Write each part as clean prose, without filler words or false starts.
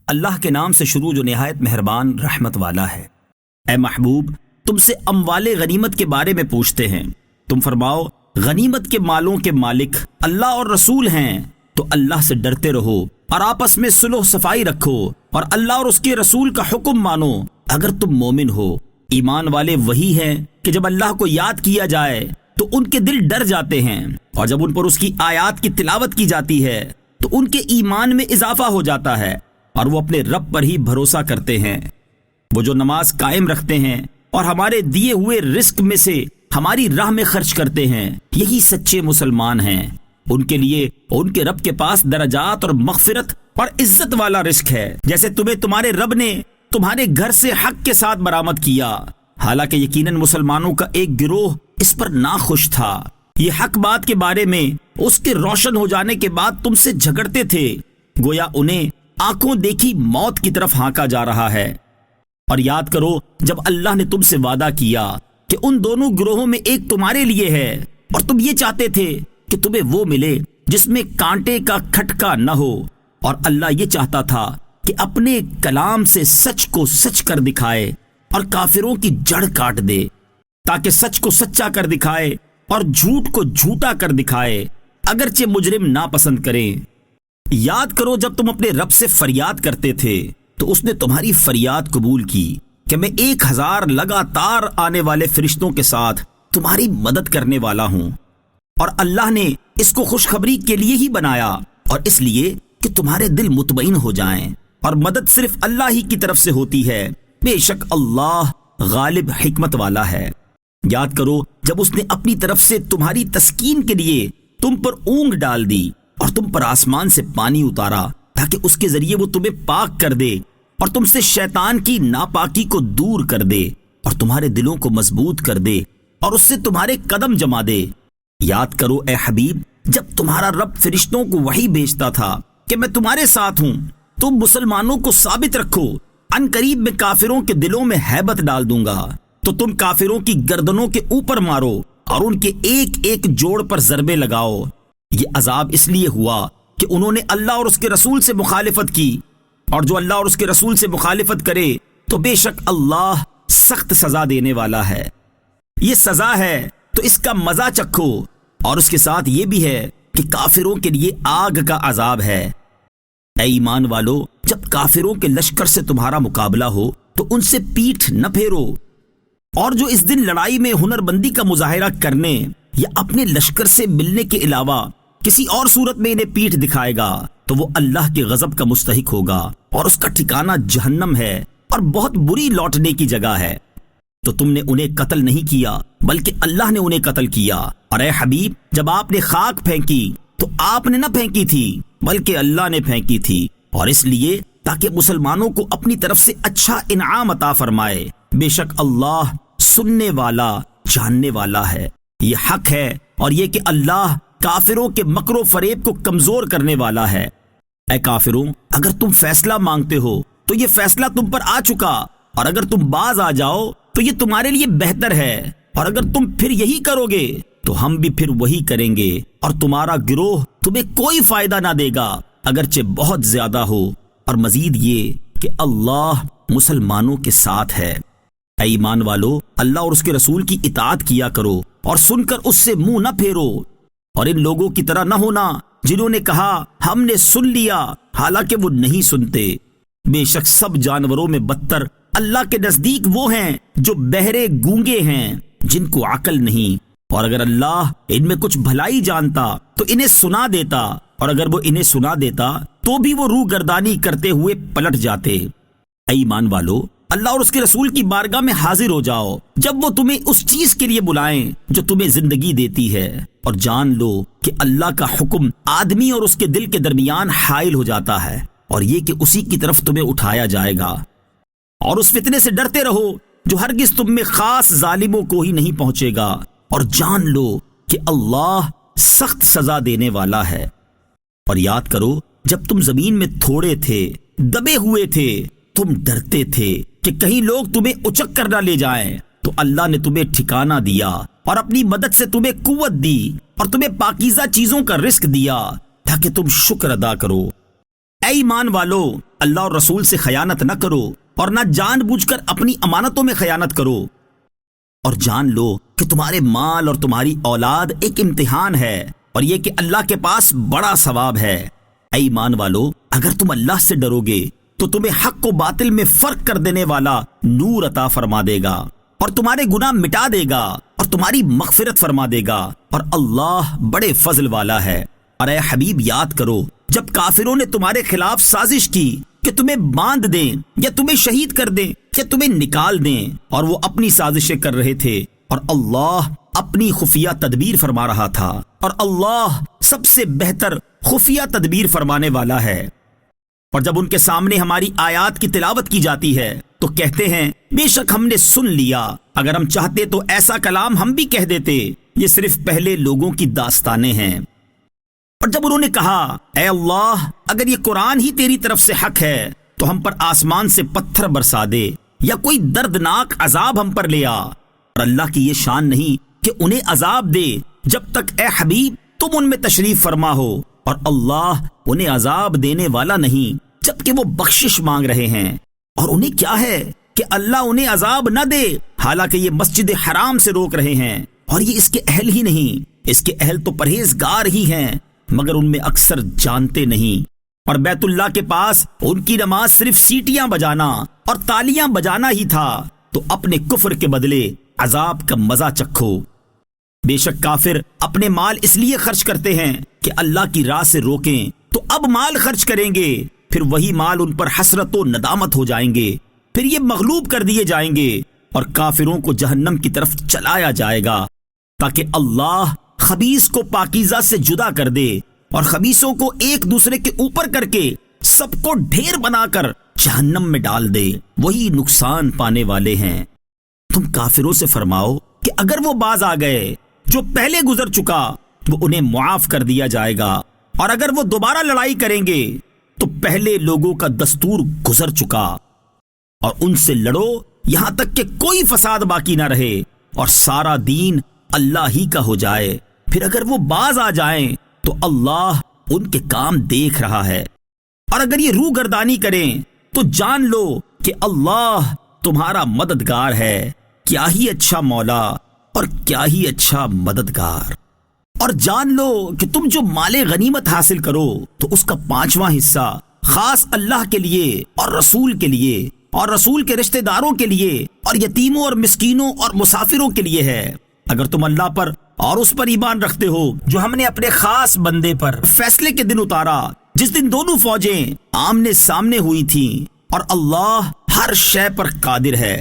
اللہ کے نام سے شروع جو نہایت مہربان رحمت والا ہے۔ اے محبوب، تم سے اموال غنیمت کے بارے میں پوچھتے ہیں، تم فرماؤ غنیمت کے مالوں کے مالک اللہ اور رسول ہیں، تو اللہ سے ڈرتے رہو اور آپس میں صلح صفائی رکھو اور اللہ اور اس کے رسول کا حکم مانو اگر تم مومن ہو۔ ایمان والے وہی ہیں کہ جب اللہ کو یاد کیا جائے تو ان کے دل ڈر جاتے ہیں، اور جب ان پر اس کی آیات کی تلاوت کی جاتی ہے تو ان کے ایمان میں اضافہ ہو جاتا ہے اور وہ اپنے رب پر ہی بھروسہ کرتے ہیں۔ وہ جو نماز قائم رکھتے ہیں اور ہمارے دیے ہوئے رزق میں سے ہماری راہ میں خرچ کرتے ہیں، یہی سچے مسلمان ہیں۔ ان کے لیے ان کے رب کے پاس درجات اور مغفرت اور عزت والا رزق ہے، جیسے تمہیں تمہارے رب نے تمہارے گھر سے حق کے ساتھ برآمد کیا۔ حالانکہ یقیناً مسلمانوں کا ایک گروہ اس پر ناخوش تھا، یہ حق بات کے بارے میں اس کے روشن ہو جانے کے بعد تم سے جھگڑتے تھے، گویا انہیں آنکھوں دیکھی موت کی طرف ہانکا جا رہا ہے۔ اور یاد کرو جب اللہ نے تم سے وعدہ کیا کہ ان دونوں گروہوں میں ایک تمہارے لیے ہے، اور تم یہ چاہتے تھے کہ تمہیں وہ ملے جس میں کانٹے کا کھٹکا نہ ہو، اور اللہ یہ چاہتا تھا کہ اپنے کلام سے سچ کو سچ کر دکھائے اور کافروں کی جڑ کاٹ دے، تاکہ سچ کو سچا کر دکھائے اور جھوٹ کو جھوٹا کر دکھائے، اگرچہ مجرم ناپسند کریں۔ یاد کرو جب تم اپنے رب سے فریاد کرتے تھے تو اس نے تمہاری فریاد قبول کی کہ میں 1000 لگاتار آنے والے فرشتوں کے ساتھ تمہاری مدد کرنے والا ہوں، اور اللہ نے اس کو خوشخبری کے لیے ہی بنایا اور اس لیے کہ تمہارے دل مطمئن ہو جائیں، اور مدد صرف اللہ ہی کی طرف سے ہوتی ہے، بے شک اللہ غالب حکمت والا ہے۔ یاد کرو جب اس نے اپنی طرف سے تمہاری تسکین کے لیے تم پر اونگ ڈال دی اور تم پر آسمان سے پانی اتارا تاکہ اس کے ذریعے وہ تمہیں پاک کر دے اور تم سے شیطان کی ناپاکی کو دور کر دے اور تمہارے دلوں کو مضبوط کر دے اور اس سے تمہارے قدم جما دے۔ یاد کرو اے حبیب جب تمہارا رب فرشتوں کو وحی بھیجتا تھا کہ میں تمہارے ساتھ ہوں، تم مسلمانوں کو ثابت رکھو، ان قریب میں کافروں کے دلوں میں ہیبت ڈال دوں گا، تو تم کافروں کی گردنوں کے اوپر مارو اور ان کے ایک ایک جوڑ پر ضربے لگاؤ۔ یہ عذاب اس لیے ہوا کہ انہوں نے اللہ اور اس کے رسول سے مخالفت کی، اور جو اللہ اور اس کے رسول سے مخالفت کرے تو بے شک اللہ سخت سزا دینے والا ہے۔ یہ سزا ہے تو اس کا مزہ چکھو، اور اس کے ساتھ یہ بھی ہے کہ کافروں کے لیے آگ کا عذاب ہے۔ اے ایمان والو، جب کافروں کے لشکر سے تمہارا مقابلہ ہو تو ان سے پیٹھ نہ پھیرو، اور جو اس دن لڑائی میں ہنر بندی کا مظاہرہ کرنے یا اپنے لشکر سے ملنے کے علاوہ کسی اور صورت میں انہیں پیٹھ دکھائے گا تو وہ اللہ کے غضب کا مستحق ہوگا، اور اس کا ٹھکانہ جہنم ہے اور بہت بری لوٹنے کی جگہ ہے۔ تو تم نے انہیں قتل نہیں کیا بلکہ اللہ نے انہیں قتل کیا، اور اے حبیب جب آپ نے خاک پھینکی تو آپ نے نہ پھینکی تھی بلکہ اللہ نے پھینکی تھی، اور اس لیے تاکہ مسلمانوں کو اپنی طرف سے اچھا انعام عطا فرمائے۔ بے شک اللہ سننے والا جاننے والا ہے۔ یہ حق ہے اور یہ کہ اللہ کافروں کے مکر و فریب کو کمزور کرنے والا ہے۔ اے کافروں، اگر تم فیصلہ مانگتے ہو تو یہ فیصلہ تم پر آ چکا، اور اگر تم باز آ جاؤ تو یہ تمہارے لیے بہتر ہے، اور اگر تم پھر یہی کرو گے تو ہم بھی پھر وہی کریں گے، اور تمہارا گروہ تمہیں کوئی فائدہ نہ دے گا اگرچہ بہت زیادہ ہو، اور مزید یہ کہ اللہ مسلمانوں کے ساتھ ہے۔ اے ایمان والو، اللہ اور اس کے رسول کی اطاعت کیا کرو اور سن کر اس سے منہ نہ پھیرو، اور ان لوگوں کی طرح نہ ہونا جنہوں نے کہا ہم نے سن لیا حالانکہ وہ نہیں سنتے۔ بے شک سب جانوروں میں بدتر اللہ کے نزدیک وہ ہیں جو بہرے گونگے ہیں، جن کو عقل نہیں، اور اگر اللہ ان میں کچھ بھلائی جانتا تو انہیں سنا دیتا، اور اگر وہ انہیں سنا دیتا تو بھی وہ روح گردانی کرتے ہوئے پلٹ جاتے۔ اے ایمان والو، اللہ اور اس کے رسول کی بارگاہ میں حاضر ہو جاؤ جب وہ تمہیں اس چیز کے لیے بلائیں جو تمہیں زندگی دیتی ہے، اور جان لو کہ اللہ کا حکم آدمی اور اس کے دل کے درمیان حائل ہو جاتا ہے، اور یہ کہ اسی کی طرف تمہیں اٹھایا جائے گا۔ اور اس فتنے سے ڈرتے رہو جو ہرگز تم میں خاص ظالموں کو ہی نہیں پہنچے گا، اور جان لو کہ اللہ سخت سزا دینے والا ہے۔ اور یاد کرو جب تم زمین میں تھوڑے تھے، دبے ہوئے تھے، تم ڈرتے تھے کہ کہیں لوگ تمہیں اچک کر نہ لے جائیں، تو اللہ نے تمہیں ٹھکانہ دیا اور اپنی مدد سے تمہیں قوت دی اور تمہیں پاکیزہ چیزوں کا رزق دیا تاکہ تم شکر ادا کرو۔ اے ایمان والو، اللہ اور رسول سے خیانت نہ کرو اور نہ جان بوجھ کر اپنی امانتوں میں خیانت کرو، اور جان لو کہ تمہارے مال اور تمہاری اولاد ایک امتحان ہے، اور یہ کہ اللہ کے پاس بڑا ثواب ہے۔ اے ایمان والو، اگر تم اللہ سے ڈرو گے تو تمہیں حق و باطل میں فرق کر دینے والا نور عطا فرما دے گا، اور تمہارے گناہ مٹا دے گا، اور تمہاری مغفرت فرما دے گا، اور اللہ بڑے فضل والا ہے۔ اور اے حبیب، یاد کرو جب کافروں نے تمہارے خلاف سازش کی کہ تمہیں باندھ دیں یا تمہیں شہید کر دیں یا تمہیں نکال دیں، اور وہ اپنی سازشیں کر رہے تھے، اور اللہ اپنی خفیہ تدبیر فرما رہا تھا، اور اللہ سب سے بہتر خفیہ تدبیر فرمانے والا ہے۔ اور جب ان کے سامنے ہماری آیات کی تلاوت کی جاتی ہے تو کہتے ہیں بے شک ہم نے سن لیا، اگر ہم چاہتے تو ایسا کلام ہم بھی کہہ دیتے، یہ صرف پہلے لوگوں کی داستانیں ہیں۔ اور جب انہوں نے کہا اے اللہ، اگر یہ قرآن ہی تیری طرف سے حق ہے تو ہم پر آسمان سے پتھر برسا دے یا کوئی دردناک عذاب ہم پر لے آ، اور اللہ کی یہ شان نہیں کہ انہیں عذاب دے جب تک اے حبیب تم ان میں تشریف فرما ہو، اور اللہ انہیں عذاب دینے والا نہیں جبکہ وہ بخشش مانگ رہے ہیں۔ اور انہیں کیا ہے کہ اللہ انہیں عذاب نہ دے، حالانکہ یہ مسجد حرام سے روک رہے ہیں، اور یہ اس کے اہل ہی نہیں، اس کے اہل تو پرہیزگار ہی ہیں، مگر ان میں اکثر جانتے نہیں۔ اور بیت اللہ کے پاس ان کی نماز صرف سیٹیاں بجانا اور تالیاں بجانا ہی تھا، تو اپنے کفر کے بدلے عذاب کا مزہ چکھو۔ بے شک کافر اپنے مال اس لیے خرچ کرتے ہیں کہ اللہ کی راہ سے روکیں، تو اب مال خرچ کریں گے، پھر وہی مال ان پر حسرت و ندامت ہو جائیں گے، پھر یہ مغلوب کر دیے جائیں گے، اور کافروں کو جہنم کی طرف چلایا جائے گا، تاکہ اللہ خبیث کو پاکیزہ سے جدا کر دے، اور خبیثوں کو ایک دوسرے کے اوپر کر کے سب کو ڈھیر بنا کر جہنم میں ڈال دے، وہی نقصان پانے والے ہیں۔ تم کافروں سے فرماؤ کہ اگر وہ باز آ گئے جو پہلے گزر چکا وہ انہیں معاف کر دیا جائے گا، اور اگر وہ دوبارہ لڑائی کریں گے تو پہلے لوگوں کا دستور گزر چکا، اور ان سے لڑو یہاں تک کہ کوئی فساد باقی نہ رہے اور سارا دین اللہ ہی کا ہو جائے، پھر اگر وہ باز آ جائیں تو اللہ ان کے کام دیکھ رہا ہے، اور اگر یہ روح گردانی کریں تو جان لو کہ اللہ تمہارا مددگار ہے، کیا ہی اچھا مولا اور کیا ہی اچھا مددگار۔ اور جان لو کہ تم جو مال غنیمت حاصل کرو تو اس کا 5واں حصہ خاص اللہ کے لیے اور رسول کے لیے اور رسول کے رشتہ داروں کے لیے اور یتیموں اور مسکینوں اور مسافروں کے لیے ہے، اگر تم اللہ پر اور اس پر ایمان رکھتے ہو جو ہم نے اپنے خاص بندے پر فیصلے کے دن اتارا، جس دن دونوں فوجیں آمنے سامنے ہوئی تھیں، اور اللہ ہر شے پر قادر ہے۔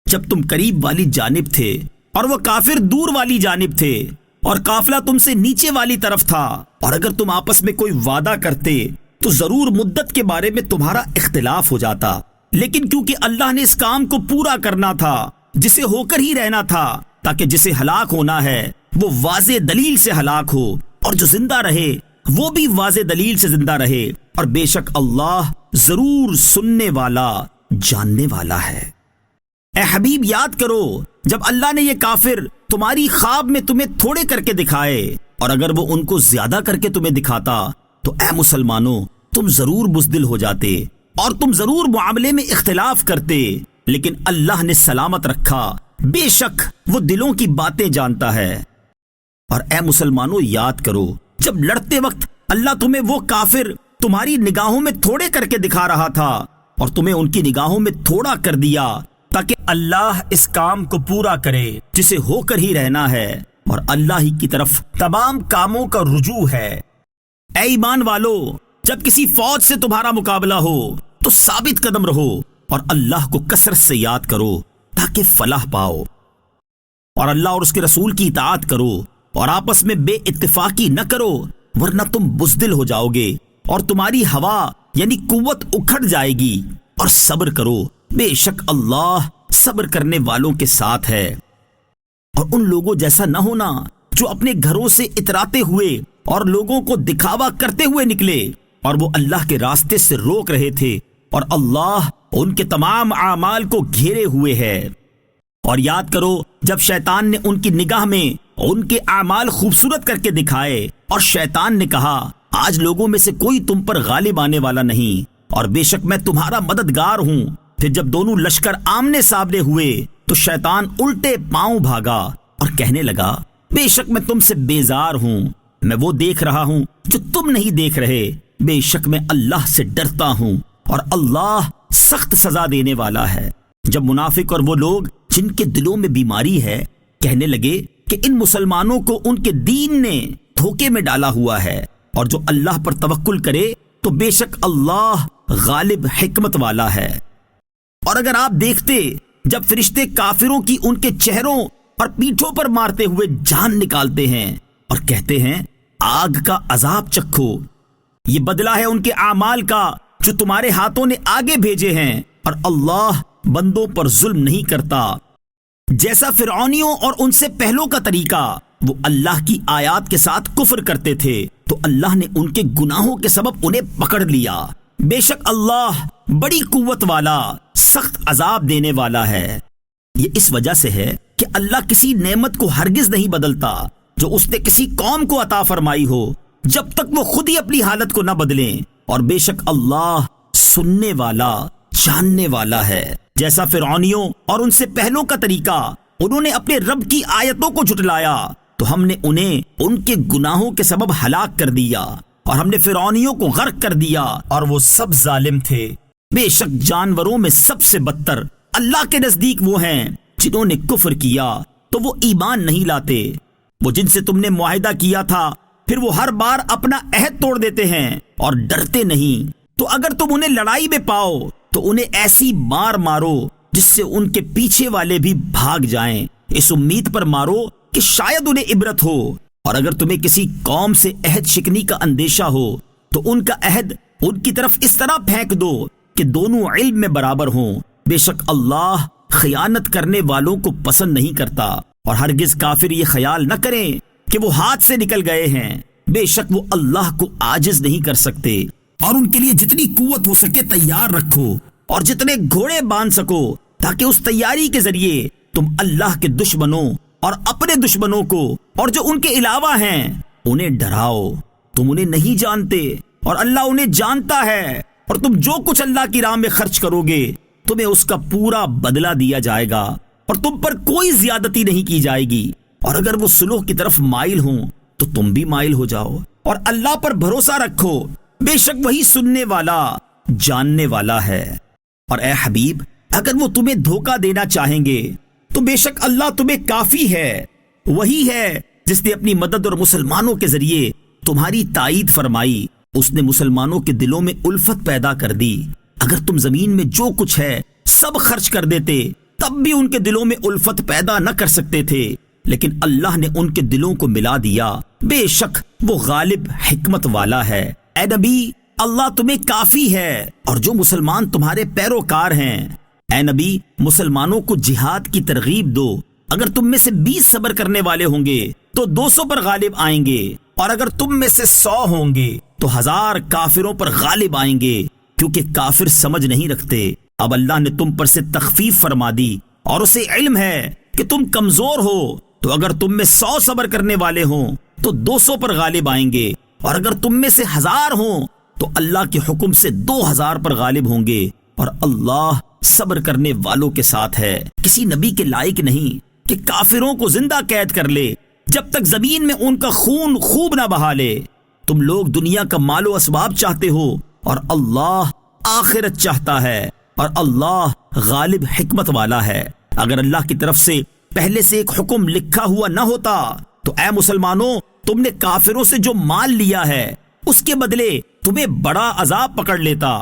جب تم قریب والی جانب تھے اور وہ کافر دور والی جانب تھے، اور قافلہ تم سے نیچے والی طرف تھا، اور اگر تم آپس میں کوئی وعدہ کرتے تو ضرور مدت کے بارے میں تمہارا اختلاف ہو جاتا، لیکن کیونکہ اللہ نے اس کام کو پورا کرنا تھا جسے ہو کر ہی رہنا تھا، تاکہ جسے ہلاک ہونا ہے وہ واضح دلیل سے ہلاک ہو، اور جو زندہ رہے وہ بھی واضح دلیل سے زندہ رہے، اور بے شک اللہ ضرور سننے والا جاننے والا ہے۔ اے حبیب، یاد کرو جب اللہ نے یہ کافر تمہاری خواب میں تمہیں تھوڑے کر کے دکھائے، اور اگر وہ ان کو زیادہ کر کے تمہیں دکھاتا تو اے مسلمانوں تم ضرور بزدل ہو جاتے اور تم ضرور معاملے میں اختلاف کرتے، لیکن اللہ نے سلامت رکھا، بے شک وہ دلوں کی باتیں جانتا ہے۔ اور اے مسلمانوں یاد کرو جب لڑتے وقت اللہ تمہیں وہ کافر تمہاری نگاہوں میں تھوڑے کر کے دکھا رہا تھا اور تمہیں ان کی نگاہوں میں تھوڑا کر دیا، تاکہ اللہ اس کام کو پورا کرے جسے ہو کر ہی رہنا ہے، اور اللہ ہی کی طرف تمام کاموں کا رجوع ہے۔ اے ایمان والو، جب کسی فوج سے تمہارا مقابلہ ہو تو ثابت قدم رہو اور اللہ کو کثرت سے یاد کرو تاکہ فلاح پاؤ، اور اللہ اور اس کے رسول کی اطاعت کرو، اور آپس میں بے اتفاقی نہ کرو، ورنہ تم بزدل ہو جاؤ گے اور تمہاری ہوا یعنی قوت اکھڑ جائے گی، اور صبر کرو، بے شک اللہ صبر کرنے والوں کے ساتھ ہے۔ اور ان لوگوں جیسا نہ ہونا جو اپنے گھروں سے اتراتے ہوئے اور لوگوں کو دکھاوا کرتے ہوئے نکلے، اور وہ اللہ کے راستے سے روک رہے تھے، اور اللہ ان کے تمام اعمال کو گھیرے ہوئے ہے۔ اور یاد کرو جب شیطان نے ان کی نگاہ میں ان کے اعمال خوبصورت کر کے دکھائے، اور شیطان نے کہا آج لوگوں میں سے کوئی تم پر غالب آنے والا نہیں، اور بے شک میں تمہارا مددگار ہوں۔ پھر جب دونوں لشکر آمنے سامنے ہوئے تو شیطان الٹے پاؤں بھاگا اور کہنے لگا بے شک میں تم سے بیزار ہوں، میں وہ دیکھ رہا ہوں جو تم نہیں دیکھ رہے، بے شک میں اللہ سے ڈرتا ہوں اور اللہ سخت سزا دینے والا ہے۔ جب منافق اور وہ لوگ جن کے دلوں میں بیماری ہے کہنے لگے کہ ان مسلمانوں کو ان کے دین نے دھوکے میں ڈالا ہوا ہے، اور جو اللہ پر توکل کرے تو بے شک اللہ غالب حکمت والا ہے۔ اور اگر آپ دیکھتے جب فرشتے کافروں کی ان کے چہروں اور پیٹھوں پر مارتے ہوئے جان نکالتے ہیں اور کہتے ہیں آگ کا عذاب چکھو، یہ بدلہ ہے ان کے اعمال کا جو تمہارے ہاتھوں نے آگے بھیجے ہیں، اور اللہ بندوں پر ظلم نہیں کرتا۔ جیسا فرعونیوں اور ان سے پہلوں کا طریقہ، وہ اللہ کی آیات کے ساتھ کفر کرتے تھے تو اللہ نے ان کے گناہوں کے سبب انہیں پکڑ لیا۔ بے شک اللہ بڑی قوت والا سخت عذاب دینے والا ہے۔ یہ اس وجہ سے ہے کہ اللہ کسی نعمت کو ہرگز نہیں بدلتا جو اس نے کسی قوم کو عطا فرمائی ہو جب تک وہ خود ہی اپنی حالت کو نہ بدلیں، اور بے شک اللہ سننے والا جاننے والا ہے۔ جیسا فرعونیوں اور ان سے پہلوں کا طریقہ، انہوں نے اپنے رب کی آیتوں کو جھٹلایا تو ہم نے انہیں ان کے گناہوں کے سبب ہلاک کر دیا، اور ہم نے فرعونیوں کو غرق کر دیا اور وہ سب ظالم تھے۔ بے شک جانوروں میں سب سے بدتر اللہ کے نزدیک وہ ہیں جنہوں نے کفر کیا تو وہ ایمان نہیں لاتے۔ وہ جن سے تم نے معاہدہ کیا تھا پھر وہ ہر بار اپنا عہد توڑ دیتے ہیں اور ڈرتے نہیں، تو اگر تم انہیں لڑائی میں پاؤ تو انہیں ایسی مار مارو جس سے ان کے پیچھے والے بھی بھاگ جائیں، اس امید پر مارو کہ شاید انہیں عبرت ہو۔ اور اگر تمہیں کسی قوم سے عہد شکنی کا اندیشہ ہو تو ان کا عہد ان کی طرف اس طرح پھینک دو کہ دونوں علم میں برابر ہوں، بے شک اللہ خیانت کرنے والوں کو پسند نہیں کرتا۔ اور ہرگز کافر یہ خیال نہ کریں کہ وہ ہاتھ سے نکل گئے ہیں، بے شک وہ اللہ کو عاجز نہیں کر سکتے۔ اور ان کے لیے جتنی قوت ہو سکے تیار رکھو، اور جتنے گھوڑے باندھ سکو، تاکہ اس تیاری کے ذریعے تم اللہ کے دشمنوں اور اپنے دشمنوں کو اور جو ان کے علاوہ ہیں انہیں ڈراؤ۔ تم انہیں نہیں جانتے اور اللہ انہیں جانتا ہے، اور تم جو کچھ اللہ کی راہ میں خرچ کرو گے تمہیں اس کا پورا بدلہ دیا جائے گا، اور تم پر کوئی زیادتی نہیں کی جائے گی۔ اور اگر وہ صلح کی طرف مائل ہوں تو تم بھی مائل ہو جاؤ، اور اللہ پر بھروسہ رکھو، بے شک وہی سننے والا جاننے والا ہے۔ اور اے حبیب اگر وہ تمہیں دھوکہ دینا چاہیں گے تو بے شک اللہ تمہیں کافی ہے، وہی ہے جس نے اپنی مدد اور مسلمانوں کے ذریعے تمہاری تائید فرمائی۔ اس نے مسلمانوں کے دلوں میں الفت پیدا کر دی۔ اگر تم زمین میں جو کچھ ہے سب خرچ کر دیتے تب بھی ان کے دلوں میں الفت پیدا نہ کر سکتے تھے، لیکن اللہ نے ان کے دلوں کو ملا دیا، بے شک وہ غالب حکمت والا ہے۔ اے نبی اللہ تمہیں کافی ہے، اور جو مسلمان تمہارے پیروکار ہیں، اے نبی مسلمانوں کو جہاد کی ترغیب دو۔ اگر تم میں سے 20 صبر کرنے والے ہوں گے تو 200 پر غالب آئیں گے، اور اگر تم میں سے 100 ہوں گے تو 1000 کافروں پر غالب آئیں گے، کیونکہ کافر سمجھ نہیں رکھتے۔ اب اللہ نے تم پر سے تخفیف فرما دی، اور اسے علم ہے کہ تم کمزور ہو، تو اگر تم میں 100 صبر کرنے والے ہوں تو 200 پر غالب آئیں گے، اور اگر تم میں سے 1000 ہوں تو اللہ کے حکم سے 2000 پر غالب ہوں گے، اور اللہ صبر کرنے والوں کے ساتھ ہے۔ کسی نبی کے لائق نہیں کہ کافروں کو زندہ قید کر لے جب تک زمین میں ان کا خون خوب نہ بہا لے۔ تم لوگ دنیا کا مال و اسباب چاہتے ہو، اور اللہ آخرت چاہتا ہے، اور اللہ غالب حکمت والا ہے۔ اگر اللہ کی طرف سے پہلے سے ایک حکم لکھا ہوا نہ ہوتا تو اے مسلمانوں تم نے کافروں سے جو مال لیا ہے اس کے بدلے تمہیں بڑا عذاب پکڑ لیتا،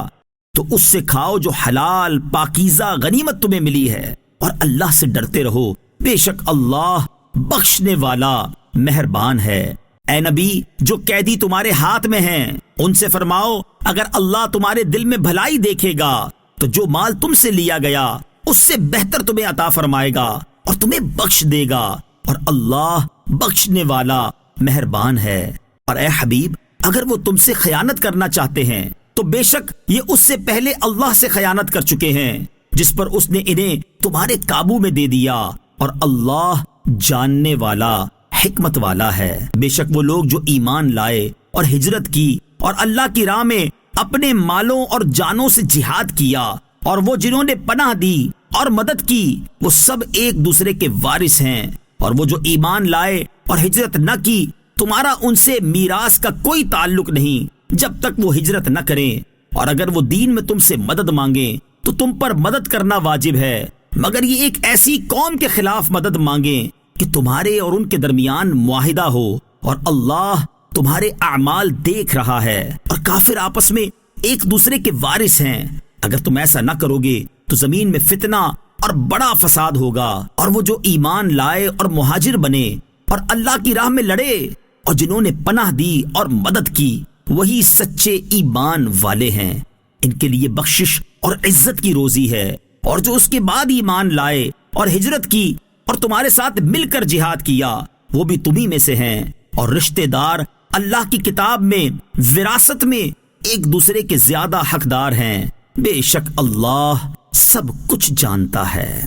تو اس سے کھاؤ جو حلال پاکیزہ غنیمت تمہیں ملی ہے، اور اللہ سے ڈرتے رہو، بے شک اللہ بخشنے والا مہربان ہے۔ اے نبی جو قیدی تمہارے ہاتھ میں ہیں ان سے فرماؤ اگر اللہ تمہارے دل میں بھلائی دیکھے گا تو جو مال تم سے لیا گیا اس سے بہتر تمہیں عطا فرمائے گا اور تمہیں بخش دے گا، اور اللہ بخشنے والا مہربان ہے۔ اور اے حبیب اگر وہ تم سے خیانت کرنا چاہتے ہیں تو بے شک یہ اس سے پہلے اللہ سے خیانت کر چکے ہیں جس پر اس نے انہیں تمہارے قابو میں دے دیا، اور اللہ جاننے والا حکمت والا ہے۔ بے شک وہ لوگ جو ایمان لائے اور ہجرت کی اور اللہ کی راہ میں اپنے مالوں اور جانوں سے جہاد کیا، اور وہ جنہوں نے پناہ دی اور مدد کی وہ سب ایک دوسرے کے وارث ہیں، اور وہ جو ایمان لائے اور ہجرت نہ کی تمہارا ان سے میراث کا کوئی تعلق نہیں جب تک وہ ہجرت نہ کریں، اور اگر وہ دین میں تم سے مدد مانگیں تو تم پر مدد کرنا واجب ہے، مگر یہ ایک ایسی قوم کے خلاف مدد مانگیں کہ تمہارے اور ان کے درمیان معاہدہ ہو، اور اللہ تمہارے اعمال دیکھ رہا ہے، اور کافر آپس میں ایک دوسرے کے وارث ہیں۔ اگر تم ایسا نہ کرو گے تو زمین میں فتنہ اور بڑا فساد ہوگا، اور وہ جو ایمان لائے اور مہاجر بنے اور اللہ کی راہ میں لڑے اور جنہوں نے پناہ دی اور مدد کی وہی سچے ایمان والے ہیں، ان کے لیے بخشش اور عزت کی روزی ہے۔ اور جو اس کے بعد ایمان لائے اور ہجرت کی اور تمہارے ساتھ مل کر جہاد کیا وہ بھی تمہیں میں سے ہیں، اور رشتہ دار اللہ کی کتاب میں وراثت میں ایک دوسرے کے زیادہ حقدار ہیں، بے شک اللہ سب کچھ جانتا ہے۔